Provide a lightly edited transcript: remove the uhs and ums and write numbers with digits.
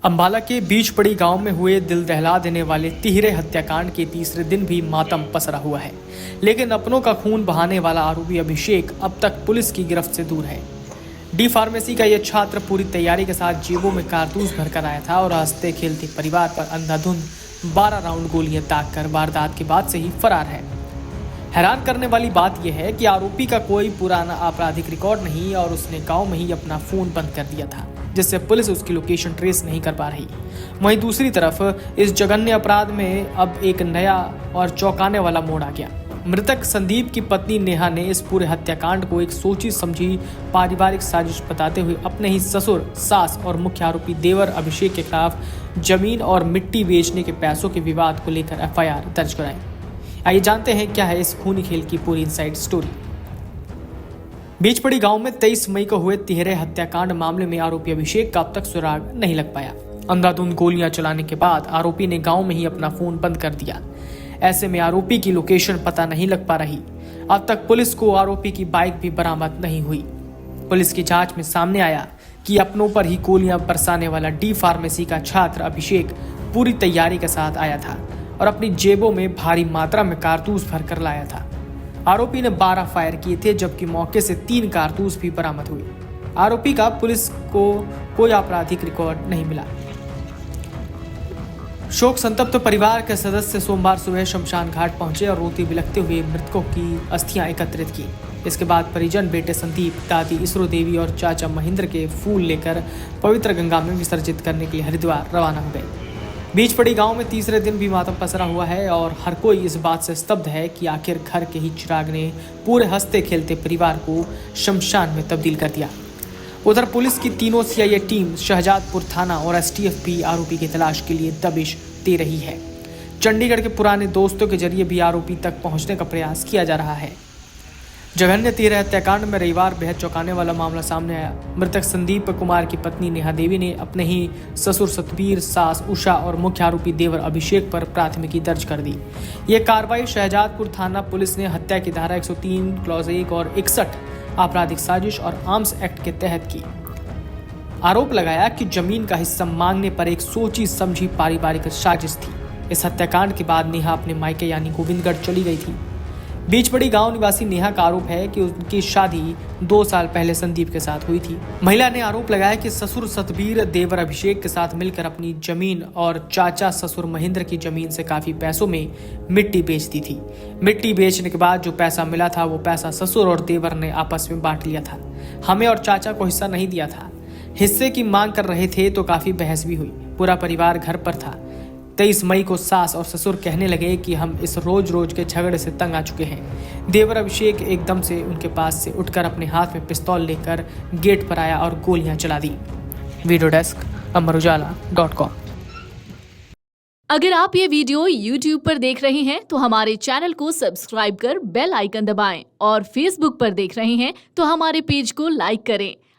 अंबाला के बीच पड़ी गांव में हुए दिल दहला देने वाले तिहरे हत्याकांड के तीसरे दिन भी मातम पसरा हुआ है, लेकिन अपनों का खून बहाने वाला आरोपी अभिषेक अब तक पुलिस की गिरफ्त से दूर है। डी फार्मेसी का यह छात्र पूरी तैयारी के साथ जेबों में कारतूस भरकर आया था और हंसते खेलते परिवार पर अंधाधुंध 12 राउंड गोलियां दागकर वारदात के बाद से ही फरार है। हैरान करने वाली बात यह है कि आरोपी का कोई पुराना आपराधिक रिकॉर्ड नहीं और उसने गांव में ही अपना फोन बंद कर दिया था, जिससे पुलिस उसकी लोकेशन ट्रेस नहीं कर पा रही। वहीं दूसरी तरफ इस जघन्य अपराध में अब एक नया और चौंकाने वाला मोड़ आ गया। मृतक संदीप की पत्नी नेहा ने इस पूरे हत्याकांड को एक सोची समझी पारिवारिक साजिश बताते हुए अपने ही ससुर, सास और मुख्य आरोपी देवर अभिषेक के खिलाफ जमीन और मिट्टी बेचने के पैसों के विवाद को लेकर एफआईआर दर्ज कराई। आइए जानते हैं क्या है इस खूनी खेल की पूरी इनसाइड स्टोरी। बीचपड़ी गांव में 23 मई को हुए तिहरे हत्याकांड मामले में आरोपी अभिषेक का अब तक सुराग नहीं लग पाया। अंधाधुंध गोलियां चलाने के बाद आरोपी ने गांव में ही अपना फोन बंद कर दिया। ऐसे में आरोपी की लोकेशन पता नहीं लग पा रही। अब तक पुलिस को आरोपी की बाइक भी बरामद नहीं हुई। पुलिस की जांच में सामने आया कि अपनों पर ही गोलियां बरसाने वाला डी फार्मेसी का छात्र अभिषेक पूरी तैयारी के साथ आया था और अपनी जेबों में भारी मात्रा में कारतूस भरकर लाया था। आरोपी ने 12 फायर किए थे, जबकि मौके से 3 कारतूस भी बरामद हुए। आरोपी का पुलिस को कोई आपराधिक रिकॉर्ड नहीं मिला। शोक संतप्त परिवार के सदस्य सोमवार सुबह शमशान घाट पहुंचे और रोती बिलखते हुए मृतकों की अस्थियां एकत्रित की। इसके बाद परिजन बेटे संदीप, दादी इसरो देवी और चाचा महेंद्र के फूल लेकर पवित्र गंगा में विसर्जित करने के लिए हरिद्वार रवाना हो गए। बीचपड़ी गांव में तीसरे दिन भी मातम पसरा हुआ है और हर कोई इस बात से स्तब्ध है कि आखिर घर के ही चिराग ने पूरे हंसते खेलते परिवार को शमशान में तब्दील कर दिया। उधर पुलिस की तीनों सीआईए टीम शहजादपुर थाना और एसटीएफ भी आरोपी की तलाश के लिए दबिश दे रही है। चंडीगढ़ के पुराने दोस्तों के जरिए भी आरोपी तक पहुंचने का प्रयास किया जा रहा है। जघन्य तिहरे हत्याकांड में रविवार बेहद चौंकाने वाला मामला सामने आया। मृतक संदीप कुमार की पत्नी नेहा देवी ने अपने ही ससुर सतबीर, सास उषा और मुख्य आरोपी देवर अभिषेक पर प्राथमिकी दर्ज कर दी। यह कार्रवाई शहजादपुर थाना पुलिस ने हत्या की धारा 103 क्लॉज 1 और 61 आपराधिक साजिश और आर्म्स एक्ट के तहत की। आरोप लगाया कि जमीन का हिस्सा मांगने पर एक सोची समझी पारिवारिक साजिश थी। इस हत्याकांड के बाद नेहा अपने मायके यानी गोविंदगढ़ चली गई थी। बीचपड़ी गांव निवासी नेहा का आरोप है कि उनकी शादी 2 साल पहले संदीप के साथ हुई थी। महिला ने आरोप लगाया कि ससुर सतबीर देवर अभिषेक के साथ मिलकर अपनी जमीन और चाचा ससुर महेंद्र की जमीन से काफी पैसों में मिट्टी बेचती थी। मिट्टी बेचने के बाद जो पैसा मिला था वो पैसा ससुर और देवर ने आपस में बांट लिया था। हमें और चाचा को हिस्सा नहीं दिया था। हिस्से की मांग कर रहे थे तो काफी बहस भी हुई। पूरा परिवार घर पर था। 23 मई को सास और ससुर कहने लगे कि हम इस रोज के झगड़े से तंग आ चुके हैं। देवर अभिषेक एकदम से उनके पास से उठकर अपने हाथ में पिस्तौल लेकर गेट पर आया और गोलियां चला दी। Video desk अमरउजाला.com। अगर आप ये वीडियो YouTube पर देख रहे हैं तो हमारे चैनल को सब्सक्राइब कर बेल आइकन दबाएं और Facebook पर देख रहे हैं तो हमारे पेज को लाइक करें।